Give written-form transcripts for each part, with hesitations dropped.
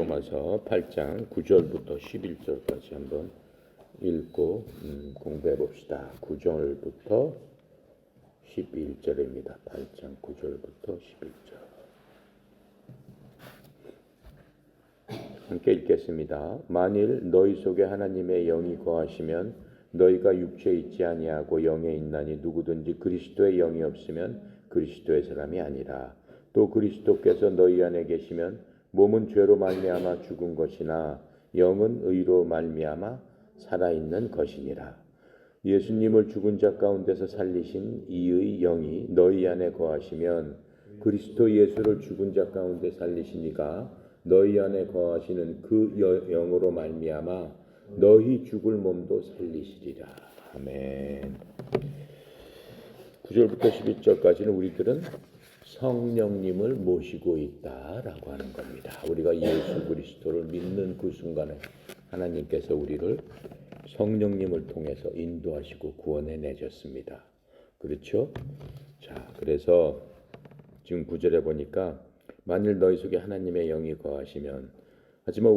로마서 8장 9절부터 11절까지 한번 읽고 공부해 봅시다. 9절부터 11절입니다. 8장 9절부터 11절. 함께 읽겠습니다. 만일 너희 속에 하나님의 영이 거하시면 너희가 육체에 있지 아니하고 영에 있나니 누구든지 그리스도의 영이 없으면 그리스도의 사람이 아니라. 또 그리스도께서 너희 안에 계시면 몸은 죄로 말미암아 죽은 것이나 영은 의로 말미암아 살아있는 것이니라. 예수님을 죽은 자 가운데서 살리신 이의 영이 너희 안에 거하시면 그리스도 예수를 죽은 자 가운데 살리신 이가 너희 안에 거하시는 그 영으로 말미암아 너희 죽을 몸도 살리시리라. 아멘. 9절부터 11절까지는 우리들은 성령님을 모시고 있다라고 하는 겁니다. 우리가 예수 그리스도를 믿는 그 순간에 하나님께서 우리를 성령님을 통해서 인도하시고 구원해 내셨습니다. 그렇죠? 자, 그래서 지금 9절에 보니까 만일 너희 속에 하나님의 영이 거하시면, 하지만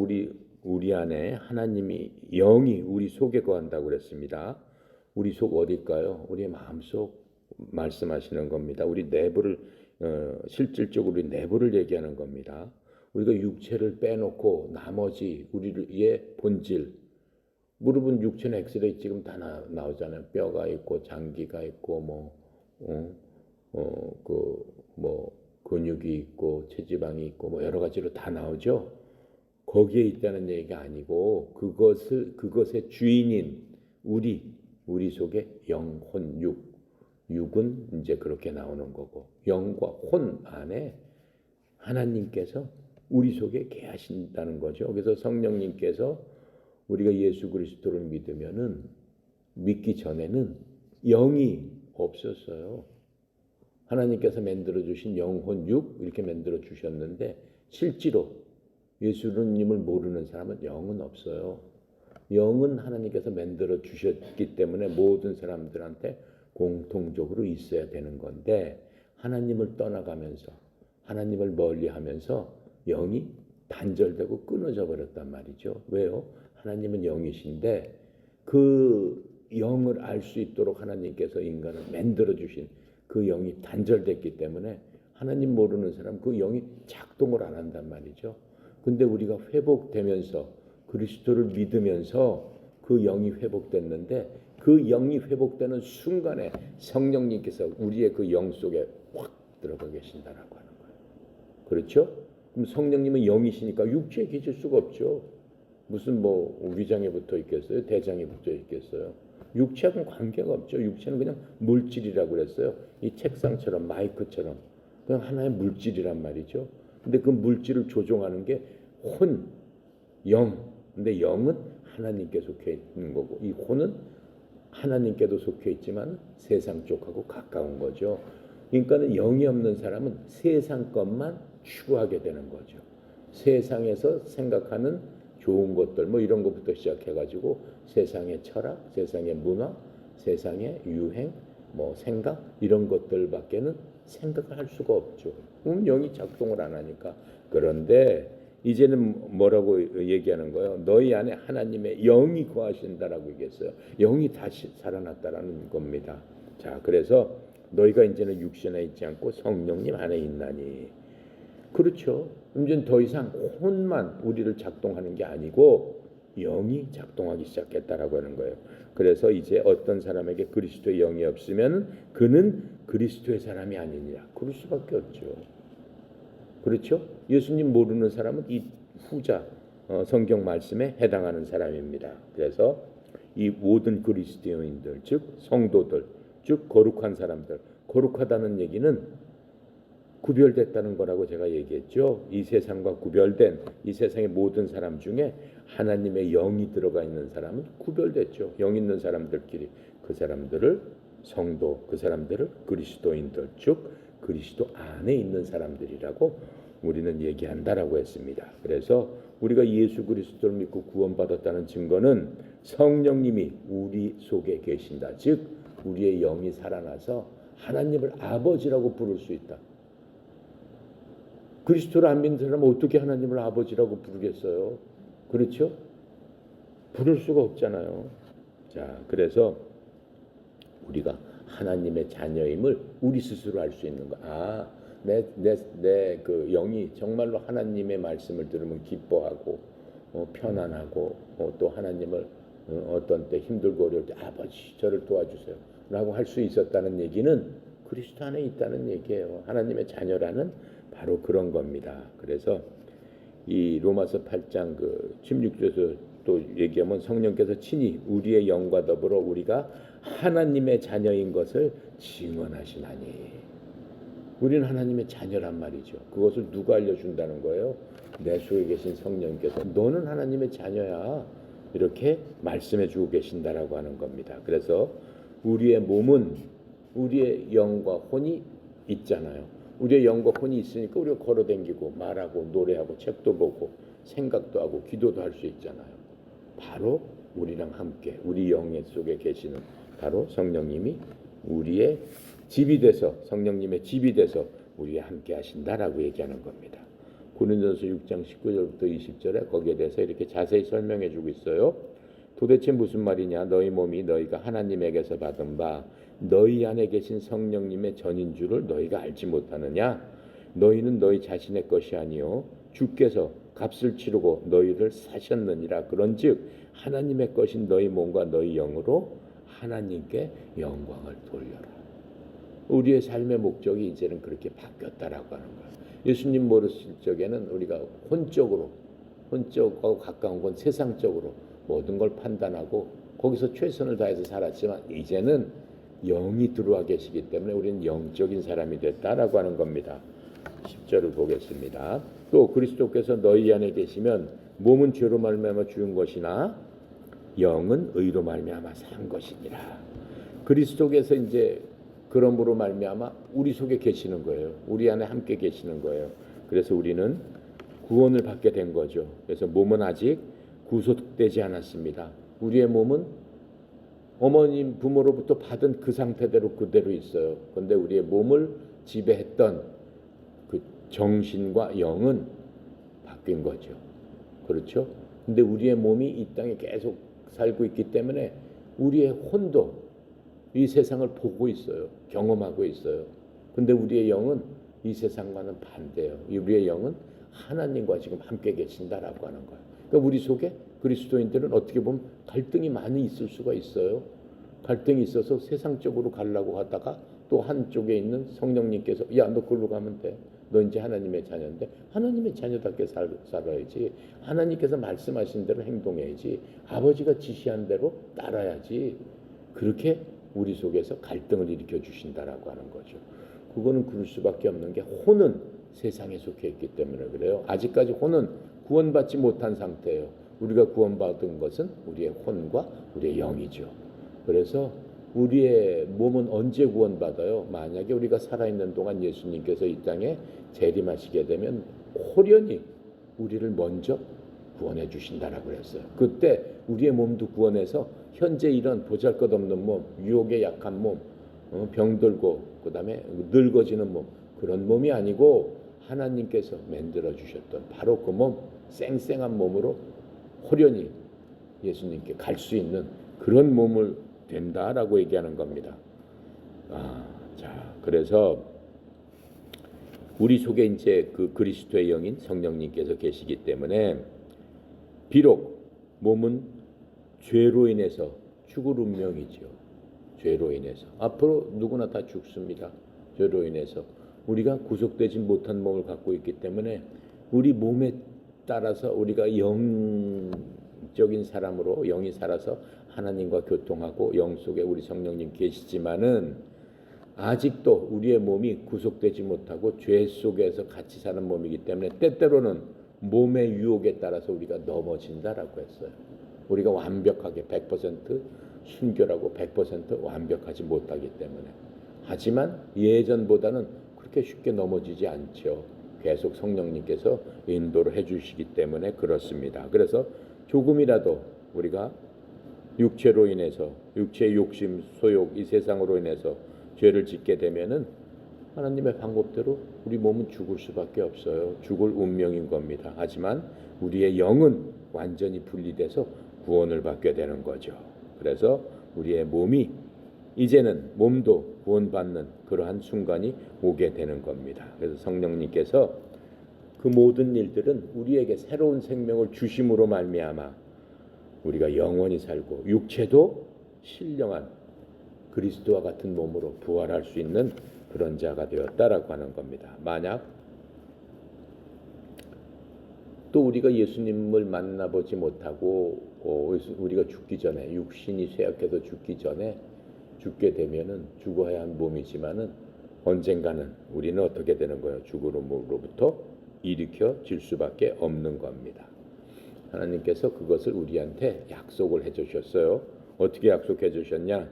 우리 안에 하나님이 영이 우리 속에 거한다고 그랬습니다. 우리 속 어딜까요? 우리의 마음속 말씀하시는 겁니다. 우리 내부를 실질적으로 우리 내부를 얘기하는 겁니다. 우리가 육체를 빼놓고 나머지 우리의 본질, 무릎은 육체는 엑스레이 지금 다 나오잖아요. 뼈가 있고 장기가 있고 근육이 있고 체지방이 있고 뭐 여러 가지로 다 나오죠. 거기에 있다는 얘기가 아니고 그것의 주인인 우리 속에 영혼 육은 이제 그렇게 나오는 거고, 영과 혼 안에 하나님께서 우리 속에 계하신다는 거죠. 그래서 성령님께서 우리가 예수 그리스도를 믿기 전에는 영이 없었어요. 하나님께서 만들어 주신 영혼 육 이렇게 만들어 주셨는데 실제로 예수님을 모르는 사람은 영은 없어요. 영은 하나님께서 만들어 주셨기 때문에 모든 사람들한테 공통적으로 있어야 되는 건데, 하나님을 떠나가면서 하나님을 멀리하면서 영이 단절되고 끊어져 버렸단 말이죠. 왜요? 하나님은 영이신데 그 영을 알 수 있도록 하나님께서 인간을 만들어 주신 그 영이 단절됐기 때문에 하나님 모르는 사람 그 영이 작동을 안 한단 말이죠. 근데 우리가 회복되면서 그리스도를 믿으면서 그 영이 회복됐는데, 그 영이 회복되는 순간에 성령님께서 우리의 그 영 속에 확 들어가 계신다라고 하는 거예요. 그렇죠? 그럼 성령님은 영이시니까 육체에 계실 수가 없죠. 무슨 위장에 붙어 있겠어요? 대장에 붙어 있겠어요? 육체하고는 관계가 없죠. 육체는 그냥 물질이라고 그랬어요. 이 책상처럼 마이크처럼 그냥 하나의 물질이란 말이죠. 근데 그 물질을 조종하는 게 영. 근데 영은 하나님께 속해 있는 거고, 이 혼은 하나님께도 속해 있지만 세상 쪽하고 가까운 거죠. 그러니까는 영이 없는 사람은 세상 것만 추구하게 되는 거죠. 세상에서 생각하는 좋은 것들 이런 것부터 시작해가지고 세상의 철학, 세상의 문화, 세상의 유행, 생각 이런 것들밖에는 생각을 할 수가 없죠. 그럼 영이 작동을 안 하니까. 그런데 이제는 뭐라고 얘기하는 거예요? 너희 안에 하나님의 영이 거하신다라고 얘기했어요. 영이 다시 살아났다라는 겁니다. 자, 그래서 너희가 이제는 육신에 있지 않고 성령님 안에 있나니. 그렇죠. 이제는 더 이상 혼만 우리를 작동하는 게 아니고 영이 작동하기 시작했다라고 하는 거예요. 그래서 이제 어떤 사람에게 그리스도의 영이 없으면 그는 그리스도의 사람이 아니니라. 그럴 수밖에 없죠. 그렇죠? 예수님 모르는 사람은 이 후자 성경 말씀에 해당하는 사람입니다. 그래서 이 모든 그리스도인들, 즉 성도들, 즉 거룩한 사람들, 거룩하다는 얘기는 구별됐다는 거라고 제가 얘기했죠. 이 세상과 구별된 이 세상의 모든 사람 중에 하나님의 영이 들어가 있는 사람은 구별됐죠. 영 있는 사람들끼리 그 사람들을 성도, 그 사람들을 그리스도인들, 즉 그리스도 안에 있는 사람들이라고 우리는 얘기한다라고 했습니다. 그래서 우리가 예수 그리스도를 믿고 구원받았다는 증거는 성령님이 우리 속에 계신다. 즉 우리의 영이 살아나서 하나님을 아버지라고 부를 수 있다. 그리스도를 안 믿는 사람은 어떻게 하나님을 아버지라고 부르겠어요? 그렇죠? 부를 수가 없잖아요. 자, 그래서 우리가 하나님의 자녀임을 우리 스스로 알 수 있는 거. 아, 내 그 영이 정말로 하나님의 말씀을 들으면 기뻐하고 편안하고 또 하나님을 어떤 때 힘들고 어려울 때 아버지 저를 도와주세요 라고 할 수 있었다는 얘기는 그리스도 안에 있다는 얘기예요. 하나님의 자녀라는 바로 그런 겁니다. 그래서 이 로마서 8장 그 16절에서 또 얘기하면 성령께서 친히 우리의 영과 더불어 우리가 하나님의 자녀인 것을 증언하시나니. 우리는 하나님의 자녀란 말이죠. 그것을 누가 알려준다는 거예요? 내 속에 계신 성령께서 너는 하나님의 자녀야 이렇게 말씀해주고 계신다라고 하는 겁니다. 그래서 우리의 몸은 우리의 영과 혼이 있잖아요. 우리의 영과 혼이 있으니까 우리가 걸어다니고 말하고 노래하고 책도 보고 생각도 하고 기도도 할 수 있잖아요. 바로 우리랑 함께 우리 영의 속에 계시는 바로 성령님이 우리의 집이 돼서 성령님의 집이 돼서 우리와 함께 하신다라고 얘기하는 겁니다. 고린도전서 6장 19절부터 20절에 거기에 대해서 이렇게 자세히 설명해 주고 있어요. 도대체 무슨 말이냐? 너희 몸이 너희가 하나님에게서 받은 바 너희 안에 계신 성령님의 전인 줄을 너희가 알지 못하느냐? 너희는 너희 자신의 것이 아니요 주께서 값을 치르고 너희를 사셨느니라. 그런즉 하나님의 것인 너희 몸과 너희 영으로 하나님께 영광을 돌려라. 우리의 삶의 목적이 이제는 그렇게 바뀌었다라고 하는 거예요. 예수님 모르실 적에는 우리가 혼적하고 가까운 건 세상적으로 모든 걸 판단하고 거기서 최선을 다해서 살았지만 이제는 영이 들어와 계시기 때문에 우리는 영적인 사람이 됐다라고 하는 겁니다. 10절을 보겠습니다. 또 그리스도께서 너희 안에 계시면 몸은 죄로 말미암아 죽은 것이나 영은 의로 말미암아 산 것이니라. 그리스도께서 이제 그러므로 말미암아 우리 속에 계시는 거예요. 우리 안에 함께 계시는 거예요. 그래서 우리는 구원을 받게 된 거죠. 그래서 몸은 아직 구속되지 않았습니다. 우리의 몸은 어머님 부모로부터 받은 그 상태대로 그대로 있어요. 그런데 우리의 몸을 지배했던 그 정신과 영은 바뀐 거죠. 그렇죠? 근데 우리의 몸이 이 땅에 계속 살고 있기 때문에 우리의 혼도 이 세상을 보고 있어요. 경험하고 있어요. 근데 우리의 영은 이 세상과는 반대예요. 우리의 영은 하나님과 지금 함께 계신다라고 하는 거예요. 그러니까 우리 속에 그리스도인들은 어떻게 보면 갈등이 많이 있을 수가 있어요. 갈등이 있어서 세상적으로 가려고 하다가 또 한쪽에 있는 성령님께서 야, 너 그걸로 가면 돼. 너 이제 하나님의 자녀인데 하나님의 자녀답게 살아야지. 하나님께서 말씀하신 대로 행동해야지. 아버지가 지시한 대로 따라야지. 그렇게 우리 속에서 갈등을 일으켜 주신다라고 하는 거죠. 그거는 그럴 수밖에 없는 게 혼은 세상에 속해 있기 때문에 그래요. 아직까지 혼은 구원받지 못한 상태예요. 우리가 구원받은 것은 우리의 혼과 우리의 영이죠. 그래서 우리의 몸은 언제 구원받아요? 만약에 우리가 살아있는 동안 예수님께서 이 땅에 재림하시게 되면 홀연히 우리를 먼저 구원해 주신다라고 그랬어요. 그때 우리의 몸도 구원해서 현재 이런 보잘것없는 몸, 유혹에 약한 몸, 병들고 그다음에 늙어지는 몸, 그런 몸이 아니고 하나님께서 만들어 주셨던 바로 그 몸, 쌩쌩한 몸으로 홀연히 예수님께 갈 수 있는 그런 몸을 된다라고 얘기하는 겁니다. 자, 그래서 우리 속에 이제 그 그리스도의 영인 성령님께서 계시기 때문에 비록 몸은 죄로 인해서 죽을 운명이죠. 죄로 인해서 앞으로 누구나 다 죽습니다. 죄로 인해서 우리가 구속되지 못한 몸을 갖고 있기 때문에 우리 몸에 따라서 우리가 영적인 사람으로 영이 살아서 하나님과 교통하고 영 속에 우리 성령님 계시지만은 아직도 우리의 몸이 구속되지 못하고 죄 속에서 같이 사는 몸이기 때문에 때때로는 몸의 유혹에 따라서 우리가 넘어진다라고 했어요. 우리가 완벽하게 100% 순결하고 100% 완벽하지 못하기 때문에. 하지만 예전보다는 그렇게 쉽게 넘어지지 않죠. 계속 성령님께서 인도를 해주시기 때문에 그렇습니다. 그래서 조금이라도 우리가 육체로 인해서 육체의 욕심, 소욕, 이 세상으로 인해서 죄를 짓게 되면은 하나님의 방법대로 우리 몸은 죽을 수밖에 없어요. 죽을 운명인 겁니다. 하지만 우리의 영은 완전히 분리돼서 구원을 받게 되는 거죠. 그래서 우리의 몸이 이제는 몸도 구원받는 그러한 순간이 오게 되는 겁니다. 그래서 성령님께서 그 모든 일들은 우리에게 새로운 생명을 주심으로 말미암아 우리가 영원히 살고 육체도 신령한 그리스도와 같은 몸으로 부활할 수 있는 그런 자가 되었다라고 하는 겁니다. 만약 또 우리가 예수님을 만나보지 못하고 우리가 죽기 전에 육신이 쇠약해서 죽기 전에 죽게 되면은 죽어야 한 몸이지만은 언젠가는 우리는 어떻게 되는 거예요? 죽음으로부터 일으켜질 수밖에 없는 겁니다. 하나님께서 그것을 우리한테 약속을 해주셨어요. 어떻게 약속해 주셨냐?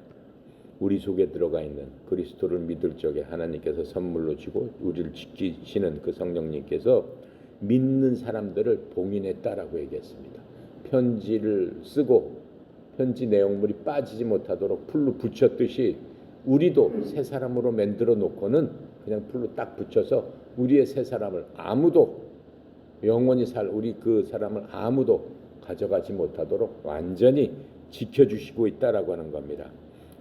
우리 속에 들어가 있는 그리스도를 믿을 적에 하나님께서 선물로 주고 우리를 지키시는 그 성령님께서 믿는 사람들을 봉인했다라고 얘기했습니다. 편지를 쓰고 편지 내용물이 빠지지 못하도록 풀로 붙였듯이 우리도 새 사람으로 만들어 놓고는 그냥 풀로 딱 붙여서 우리의 새 사람을 아무도 영원히 살 우리 그 사람을 아무도 가져가지 못하도록 완전히 지켜주시고 있다라고 하는 겁니다.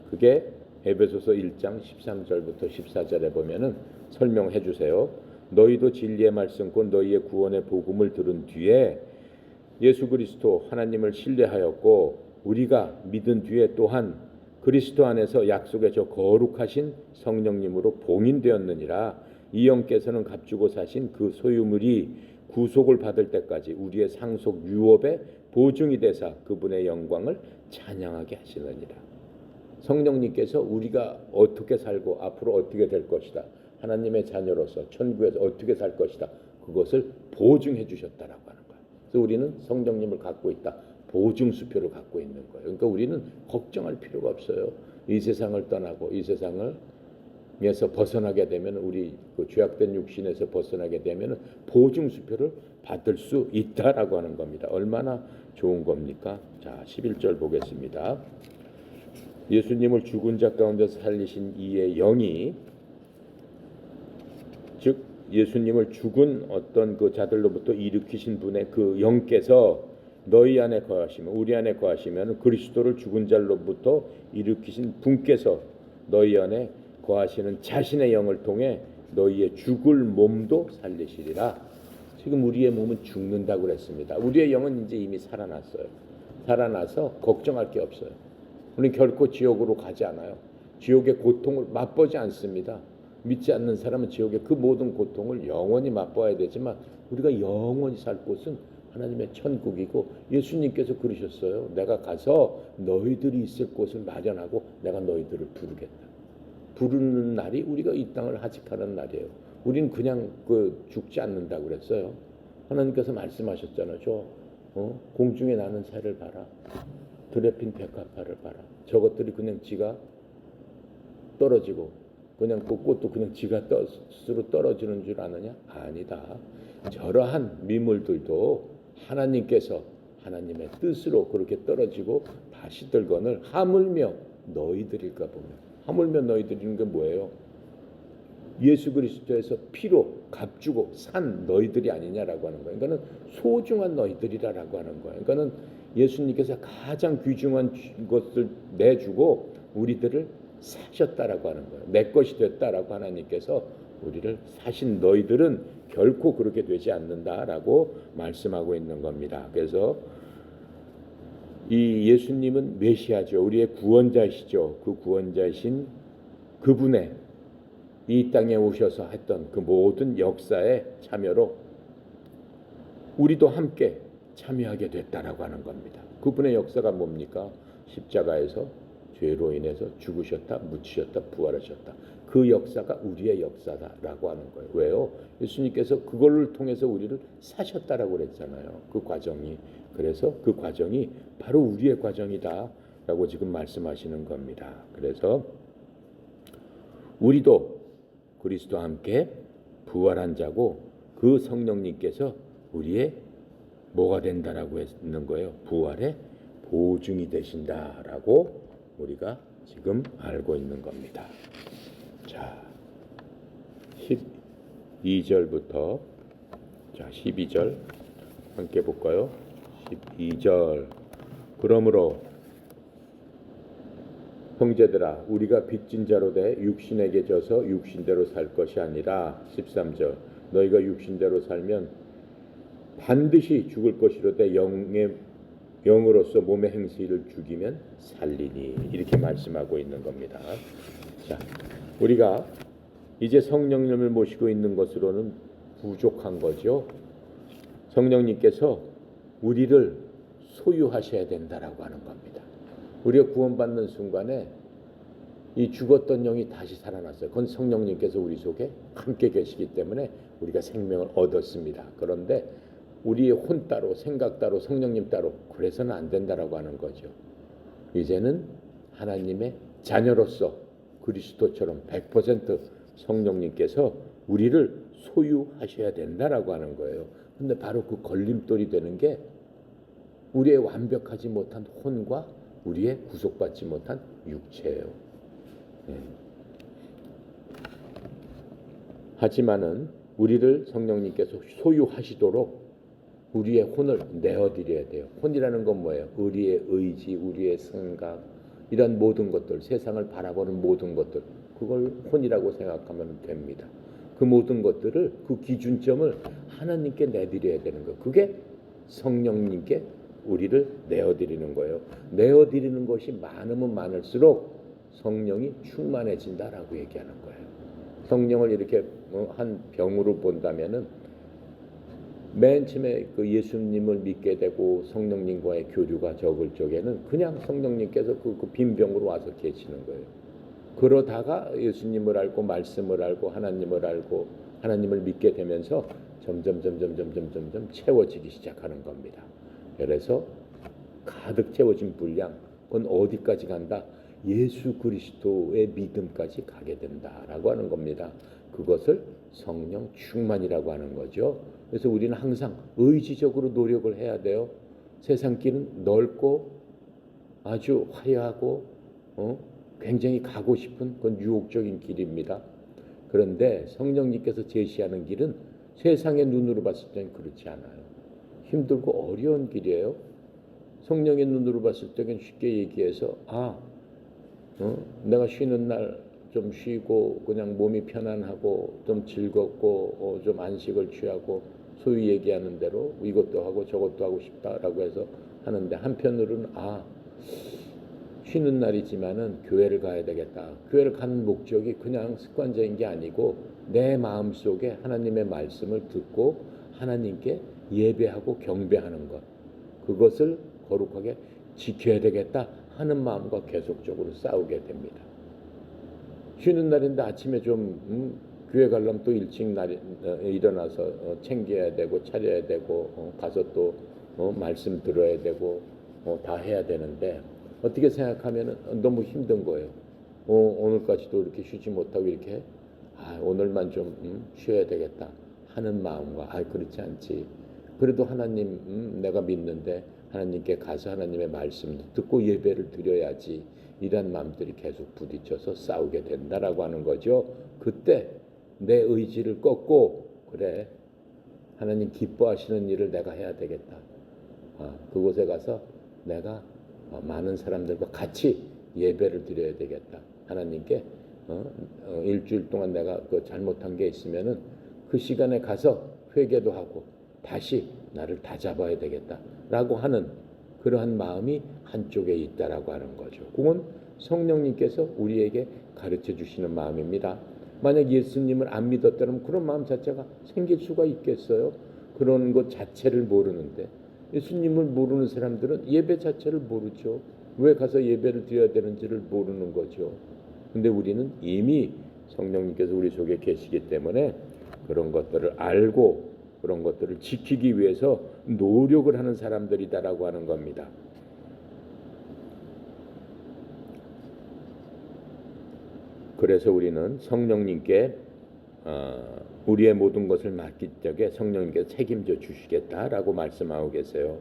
그게 에베소서 1장 13절부터 14절에 보면은 설명해 주세요. 너희도 진리의 말씀 곧 너희의 구원의 복음을 들은 뒤에 예수 그리스도 하나님을 신뢰하였고 우리가 믿은 뒤에 또한 그리스도 안에서 약속의 저 거룩하신 성령님으로 봉인되었느니라. 이 영께서는 값주고 사신 그 소유물이 구속을 받을 때까지 우리의 상속 유업의 보증이 되사 그분의 영광을 찬양하게 하시느니라. 성령님께서 우리가 어떻게 살고 앞으로 어떻게 될 것이다. 하나님의 자녀로서 천국에서 어떻게 살 것이다. 그것을 보증해 주셨다라고 하는 거예요. 그래서 우리는 성령님을 갖고 있다. 보증수표를 갖고 있는 거예요. 그러니까 우리는 걱정할 필요가 없어요. 이 세상을 떠나고 이 세상에서 벗어나게 되면 우리 그 죄악된 육신에서 벗어나게 되면 보증수표를 받을 수 있다라고 하는 겁니다. 얼마나 좋은 겁니까? 자, 11절 보겠습니다. 예수님을 죽은 자 가운데서 살리신 이의 영이 즉 예수님을 죽은 어떤 그 자들로부터 일으키신 분의 그 영께서 너희 안에 거하시면 우리 안에 거하시면 그리스도를 죽은 자로부터 일으키신 분께서 너희 안에 거하시는 자신의 영을 통해 너희의 죽을 몸도 살리시리라. 지금 우리의 몸은 죽는다고 그랬습니다. 우리의 영은 이제 이미 살아났어요. 살아나서 걱정할 게 없어요. 우리는 결코 지옥으로 가지 않아요. 지옥의 고통을 맛보지 않습니다. 믿지 않는 사람은 지옥의 그 모든 고통을 영원히 맛봐야 되지만 우리가 영원히 살 곳은 하나님의 천국이고 예수님께서 그러셨어요. 내가 가서 너희들이 있을 곳을 마련하고 내가 너희들을 부르겠다. 부르는 날이 우리가 이 땅을 하직하는 날이에요. 우리는 그냥 죽지 않는다고 그랬어요. 하나님께서 말씀하셨잖아요. 공중에 나는 새를 봐라. 들에 핀 백합화를 봐라. 저것들이 그냥 지가 떨어지고 그냥 그 꽃도 그냥 지가 스스로 떨어지는 줄 아느냐? 아니다. 저러한 미물들도 하나님께서 하나님의 뜻으로 그렇게 떨어지고 다시 들거늘 하물며 너희들일까 보면 하물며 너희들인 게 뭐예요? 예수 그리스도에서 피로 값주고 산 너희들이 아니냐라고 하는 거예요. 그러니까는 소중한 너희들이라고 하는 거예요. 그러니까는 예수님께서 가장 귀중한 것을 내주고 우리들을 사셨다라고 하는 거예요. 내 것이 됐다라고 하나님께서 우리를 사신 너희들은 결코 그렇게 되지 않는다라고 말씀하고 있는 겁니다. 그래서 이 예수님은 메시아죠. 우리의 구원자이시죠. 그 구원자이신 그분의 이 땅에 오셔서 했던 그 모든 역사에 참여로 우리도 함께 참여하게 됐다라고 하는 겁니다. 그분의 역사가 뭡니까? 십자가에서 죄로 인해서 죽으셨다, 묻히셨다, 부활하셨다. 그 역사가 우리의 역사다라고 하는 거예요. 왜요? 예수님께서 그걸 통해서 우리를 사셨다라고 그랬잖아요. 그 과정이. 그래서 그 과정이 바로 우리의 과정이다라고 지금 말씀하시는 겁니다. 그래서 우리도 그리스도와 함께 부활한 자고 그 성령님께서 우리의 뭐가 된다라고 했는 거예요? 부활의 보증이 되신다라고 우리가 지금 알고 있는 겁니다. 자, 12절부터 자 12절 함께 볼까요? 12절 그러므로 형제들아 우리가 빚진 자로 돼 육신에게 져서 육신대로 살 것이 아니라 13절 너희가 육신대로 살면 반드시 죽을 것이로되 영으로서 몸의 행실을 죽이면 살리니 이렇게 말씀하고 있는 겁니다. 자, 우리가 이제 성령님을 모시고 있는 것으로는 부족한 거죠. 성령님께서 우리를 소유하셔야 된다라고 하는 겁니다. 우리가 구원받는 순간에 이 죽었던 영이 다시 살아났어요. 그건 성령님께서 우리 속에 함께 계시기 때문에 우리가 생명을 얻었습니다. 그런데 우리의 혼 따로 생각 따로 성령님 따로 그래서는 안 된다라고 하는 거죠. 이제는 하나님의 자녀로서 그리스도처럼 100% 성령님께서 우리를 소유하셔야 된다라고 하는 거예요. 근데 바로 그 걸림돌이 되는 게 우리의 완벽하지 못한 혼과 우리의 구속받지 못한 육체예요. 하지만은 우리를 성령님께서 소유하시도록 우리의 혼을 내어드려야 돼요. 혼이라는 건 뭐예요? 우리의 의지, 우리의 생각, 이런 모든 것들, 세상을 바라보는 모든 것들, 그걸 혼이라고 생각하면 됩니다. 그 모든 것들을, 그 기준점을 하나님께 내드려야 되는 거예요. 그게 성령님께 우리를 내어드리는 거예요. 내어드리는 것이 많으면 많을수록 성령이 충만해진다라고 얘기하는 거예요. 성령을 이렇게 한 병으로 본다면은 맨 처음에 그 예수님을 믿게 되고 성령님과의 교류가 적을 적에는 그냥 성령님께서 그 빈 병으로 와서 계시는 거예요. 그러다가 예수님을 알고 말씀을 알고 하나님을 알고 하나님을 믿게 되면서 점점 채워지기 시작하는 겁니다. 그래서 가득 채워진 분량, 그건 어디까지 간다? 예수 그리스도의 믿음까지 가게 된다라고 하는 겁니다. 그것을 성령 충만이라고 하는 거죠. 그래서 우리는 항상 의지적으로 노력을 해야 돼요. 세상 길은 넓고 아주 화려하고 굉장히 가고 싶은 그건 유혹적인 길입니다. 그런데 성령님께서 제시하는 길은 세상의 눈으로 봤을 때는 그렇지 않아요. 힘들고 어려운 길이에요. 성령의 눈으로 봤을 때는 쉽게 얘기해서 내가 쉬는 날 좀 쉬고 그냥 몸이 편안하고 좀 즐겁고 좀 안식을 취하고 소위 얘기하는 대로 이것도 하고 저것도 하고 싶다라고 해서 하는데 한편으로는 쉬는 날이지만은 교회를 가야 되겠다. 교회를 가는 목적이 그냥 습관적인 게 아니고 내 마음속에 하나님의 말씀을 듣고 하나님께 예배하고 경배하는 것, 그것을 거룩하게 지켜야 되겠다 하는 마음과 계속적으로 싸우게 됩니다. 쉬는 날인데 아침에 좀 교회 가려면 또 일찍 일어나서 챙겨야 되고 차려야 되고 가서 또 말씀 들어야 되고 다 해야 되는데 어떻게 생각하면 너무 힘든 거예요. 오늘까지도 이렇게 쉬지 못하고 이렇게 오늘만 좀 쉬어야 되겠다 하는 마음과 그렇지 않지. 그래도 하나님 내가 믿는데 하나님께 가서 하나님의 말씀도 듣고 예배를 드려야지. 이런 마음들이 계속 부딪혀서 싸우게 된다라고 하는 거죠. 그때 내 의지를 꺾고 그래 하나님 기뻐하시는 일을 내가 해야 되겠다. 그곳에 가서 내가 많은 사람들과 같이 예배를 드려야 되겠다. 하나님께 일주일 동안 내가 그 잘못한 게 있으면은 그 시간에 가서 회개도 하고 다시 나를 다잡아야 되겠다라고 하는 그러한 마음이 한쪽에 있다라고 하는 거죠. 그건 성령님께서 우리에게 가르쳐 주시는 마음입니다. 만약 예수님을 안 믿었다면 그런 마음 자체가 생길 수가 있겠어요? 그런 것 자체를 모르는데 예수님을 모르는 사람들은 예배 자체를 모르죠. 왜 가서 예배를 드려야 되는지를 모르는 거죠. 근데 우리는 이미 성령님께서 우리 속에 계시기 때문에 그런 것들을 알고 그런 것들을 지키기 위해서 노력을 하는 사람들이다라고 하는 겁니다. 그래서 우리는 성령님께 우리의 모든 것을 맡길 적에 성령님께서 책임져 주시겠다라고 말씀하고 계세요.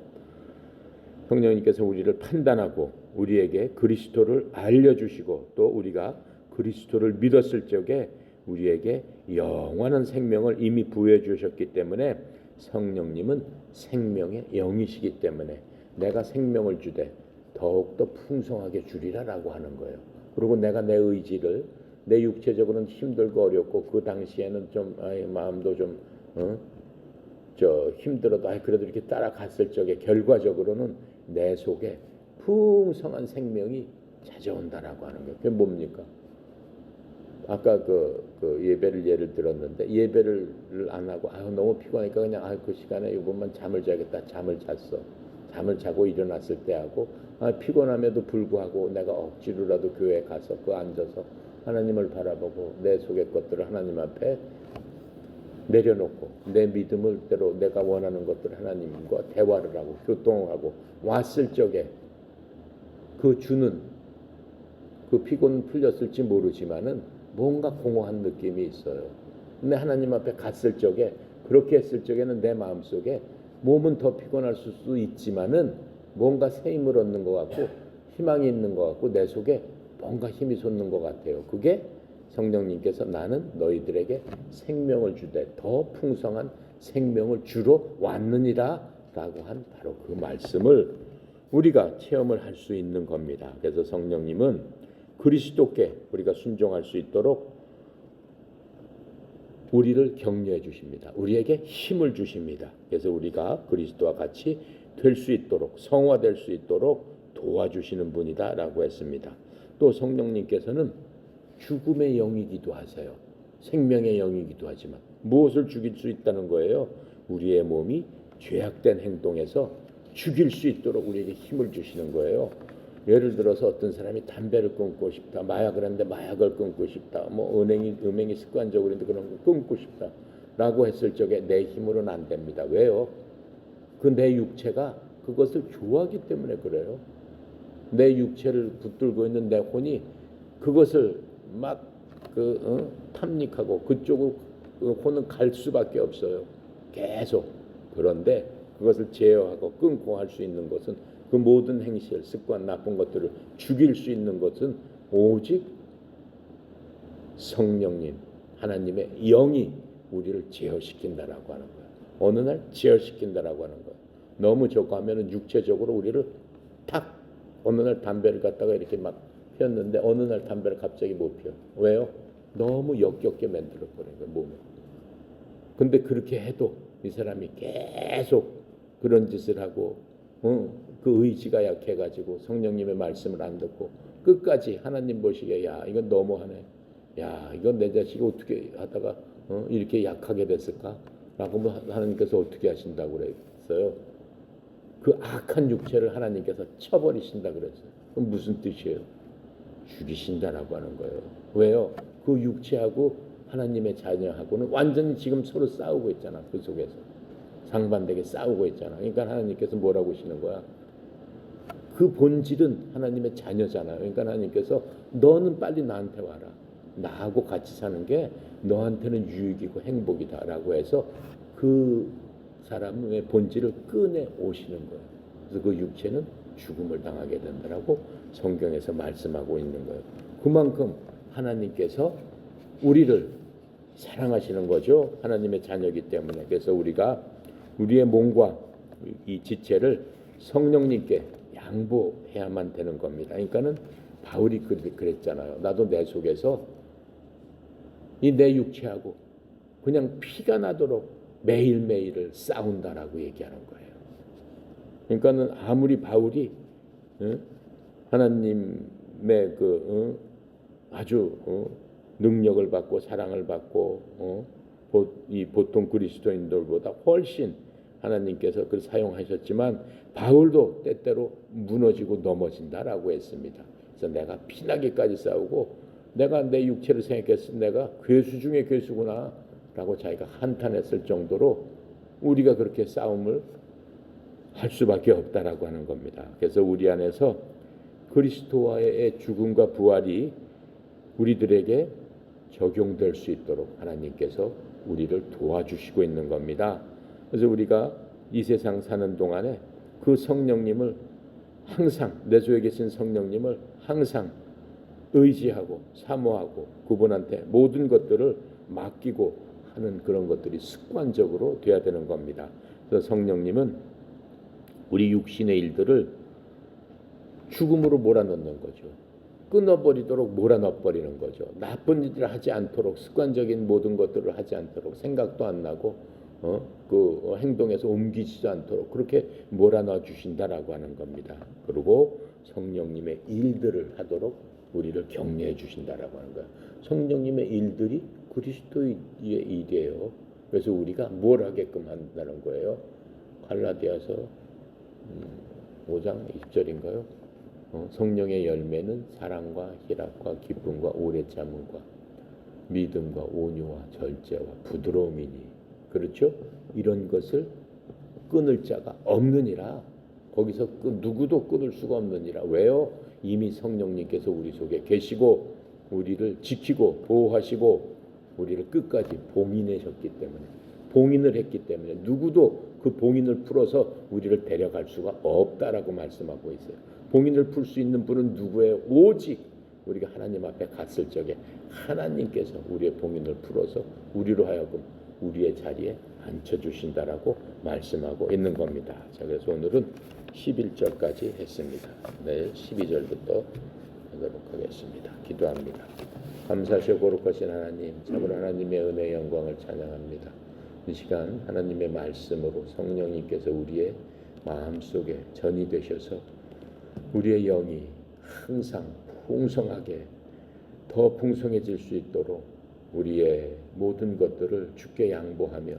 성령님께서 우리를 판단하고 우리에게 그리스도를 알려주시고 또 우리가 그리스도를 믿었을 적에 우리에게 영원한 생명을 이미 부여해 주셨기 때문에 성령님은 생명의 영이시기 때문에 내가 생명을 주되 더욱더 풍성하게 주리라라고 하는 거예요. 그리고 내가 내 의지를 내 육체적으로는 힘들고 어렵고 그 당시에는 좀 마음도 좀 힘들어도 그래도 이렇게 따라갔을 적에 결과적으로는 내 속에 풍성한 생명이 찾아온다라고 하는 거예요. 그게 뭡니까? 아까 그 예배를 예를 들었는데 예배를 안 하고 너무 피곤하니까 그냥 그 시간에 이것만 잠을 자겠다. 잠을 잤어. 잠을 자고 일어났을 때 하고 피곤함에도 불구하고 내가 억지로라도 교회에 가서 앉아서 하나님을 바라보고 내 속의 것들을 하나님 앞에 내려놓고 내 믿음을 대로 내가 원하는 것들을 하나님과 대화를 하고 교통하고 왔을 적에 그 주는 그 피곤 풀렸을지 모르지만은 뭔가 공허한 느낌이 있어요. 근데 하나님 앞에 갔을 적에 그렇게 했을 적에는 내 마음속에 몸은 더 피곤할 수도 있지만은 뭔가 새 힘을 얻는 것 같고 희망이 있는 것 같고 내 속에 뭔가 힘이 솟는 것 같아요. 그게 성령님께서 나는 너희들에게 생명을 주되 더 풍성한 생명을 주러 왔느니라 라고 한 바로 그 말씀을 우리가 체험을 할 수 있는 겁니다. 그래서 성령님은 그리스도께 우리가 순종할 수 있도록 우리를 격려해 주십니다. 우리에게 힘을 주십니다. 그래서 우리가 그리스도와 같이 될 수 있도록 성화될 수 있도록 도와주시는 분이다라고 했습니다. 또 성령님께서는 죽음의 영이기도 하세요. 생명의 영이기도 하지만 무엇을 죽일 수 있다는 거예요? 우리의 몸이 죄악된 행동에서 죽일 수 있도록 우리에게 힘을 주시는 거예요. 예를 들어서 어떤 사람이 담배를 끊고 싶다, 마약을 하는데 마약을 끊고 싶다, 음행이 습관적으로 있는데 그런 거 끊고 싶다라고 했을 적에 내 힘으로는 안 됩니다. 왜요? 그 내 육체가 그것을 좋아하기 때문에 그래요. 내 육체를 붙들고 있는 내 혼이 그것을 막 탐닉하고 그쪽으로 그 혼은 갈 수밖에 없어요. 계속. 그런데 그것을 제어하고 끊고 할 수 있는 것은 그 모든 행실, 습관, 나쁜 것들을 죽일 수 있는 것은 오직 성령님, 하나님의 영이 우리를 제어시킨다라고 하는 거예요. 어느 날 제어시킨다라고 하는 거예요. 너무 저거 하면은 육체적으로 우리를 탁 어느 날 담배를 갖다가 이렇게 막 피웠는데 어느 날 담배를 갑자기 못 피워. 왜요? 너무 역겹게 만들어버린 거예요, 몸을. 근데 그렇게 해도 이 사람이 계속 그런 짓을 하고 그 의지가 약해가지고 성령님의 말씀을 안 듣고 끝까지 하나님 보시기에 야 이건 너무하네. 야 이건 내 자식이 어떻게 하다가 이렇게 약하게 됐을까? 라고 하나님께서 어떻게 하신다고 그랬어요? 그 악한 육체를 하나님께서 쳐버리신다 그랬어요. 그럼 무슨 뜻이에요? 죽이신다라고 하는 거예요. 왜요? 그 육체하고 하나님의 자녀하고는 완전히 지금 서로 싸우고 있잖아. 그 속에서 상반되게 싸우고 있잖아. 그러니까 하나님께서 뭐라고 하시는 거야? 그 본질은 하나님의 자녀잖아요. 그러니까 하나님께서 너는 빨리 나한테 와라. 나하고 같이 사는 게 너한테는 유익이고 행복이다라고 해서 그 사람의 본질을 꺼내 오시는 거예요. 그래서 그 육체는 죽음을 당하게 된다라고 성경에서 말씀하고 있는 거예요. 그만큼 하나님께서 우리를 사랑하시는 거죠. 하나님의 자녀이기 때문에. 그래서 우리가 우리의 몸과 이 지체를 성령님께 양보해야만 되는 겁니다. 그러니까는 바울이 그랬잖아요. 나도 내 속에서 이 내 육체하고 그냥 피가 나도록 매일매일을 싸운다라고 얘기하는 거예요. 그러니까는 아무리 바울이 하나님의 아주 능력을 받고 사랑을 받고 이 보통 그리스도인들보다 훨씬 하나님께서 그걸 사용하셨지만 바울도 때때로 무너지고 넘어진다라고 했습니다. 그래서 내가 피나기까지 싸우고 내가 내 육체를 생각했을 때 내가 괴수 중에 괴수구나 라고 자기가 한탄했을 정도로 우리가 그렇게 싸움을 할 수밖에 없다라고 하는 겁니다. 그래서 우리 안에서 그리스도와의 죽음과 부활이 우리들에게 적용될 수 있도록 하나님께서 우리를 도와주시고 있는 겁니다. 그래서 우리가 이 세상 사는 동안에 그 성령님을 항상 내 속에 계신 성령님을 항상 의지하고 사모하고 그분한테 모든 것들을 맡기고 하는 그런 것들이 습관적으로 돼야 되는 겁니다. 그래서 성령님은 우리 육신의 일들을 죽음으로 몰아넣는 거죠. 끊어버리도록 몰아넣어버리는 거죠. 나쁜 일을 하지 않도록, 습관적인 모든 것들을 하지 않도록, 생각도 안 나고 그 행동에서 옮기지도 않도록 그렇게 몰아넣어 주신다라고 하는 겁니다. 그리고 성령님의 일들을 하도록 우리를 격려해 주신다라고 하는 거예요. 성령님의 일들이 그리스도의 일이에요. 그래서 우리가 뭘 하게끔 한다는 거예요. 갈라디아서 5장 20절인가요? 성령의 열매는 사랑과 희락과 기쁨과 오래 참음과 믿음과 온유와 절제와 부드러움이니, 그렇죠? 이런 것을 끊을 자가 없느니라. 거기서 누구도 끊을 수가 없느니라. 왜요? 이미 성령님께서 우리 속에 계시고 우리를 지키고 보호하시고 우리를 끝까지 봉인하셨기 때문에, 봉인을 했기 때문에 누구도 그 봉인을 풀어서 우리를 데려갈 수가 없다라고 말씀하고 있어요. 봉인을 풀 수 있는 분은 누구예요? 오직 우리가 하나님 앞에 갔을 적에 하나님께서 우리의 봉인을 풀어서 우리로 하여금 우리의 자리에 앉혀주신다라고 말씀하고 있는 겁니다. 자, 그래서 오늘은 11절까지 했습니다. 내일 12절부터 하도록 하겠습니다. 기도합니다. 감사하시고 거룩하신 하나님, 참으로 하나님의 은혜의 영광을 찬양합니다. 이 시간 하나님의 말씀으로 성령님께서 우리의 마음속에 전이 되셔서 우리의 영이 항상 풍성하게 더 풍성해질 수 있도록 우리의 모든 것들을 주께 양보하며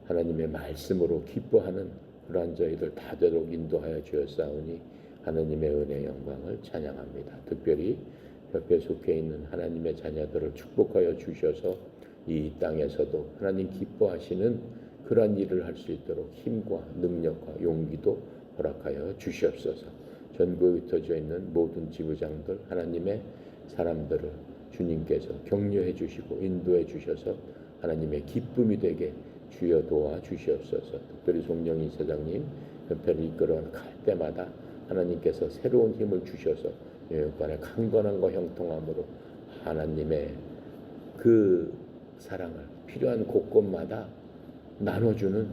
하나님의 말씀으로 기뻐하는 그러한 저희들 다 되도록 인도하여 주었사오니 하나님의 은혜의 영광을 찬양합니다. 특별히 옆에 속해 있는 하나님의 자녀들을 축복하여 주셔서 이 땅에서도 하나님 기뻐하시는 그러한 일을 할 수 있도록 힘과 능력과 용기도 허락하여 주시옵소서. 전국에 흩어져 있는 모든 지부장들, 하나님의 사람들을 주님께서 격려해 주시고 인도해 주셔서 하나님의 기쁨이 되게 주여 도와 주시옵소서. 특별히 송영희 사장님 협회를 이끌어 갈 때마다 하나님께서 새로운 힘을 주셔서 영육간의 강건함과 형통함으로 하나님의 그 사랑을 필요한 곳곳마다 나눠주는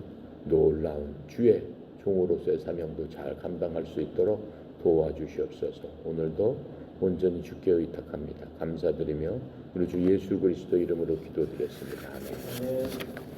놀라운 주의 종으로서의 사명도 잘 감당할 수 있도록 도와주시옵소서. 오늘도 온전히 주께 의탁합니다. 감사드리며 우리 주 예수 그리스도 이름으로 기도드렸습니다. 아멘.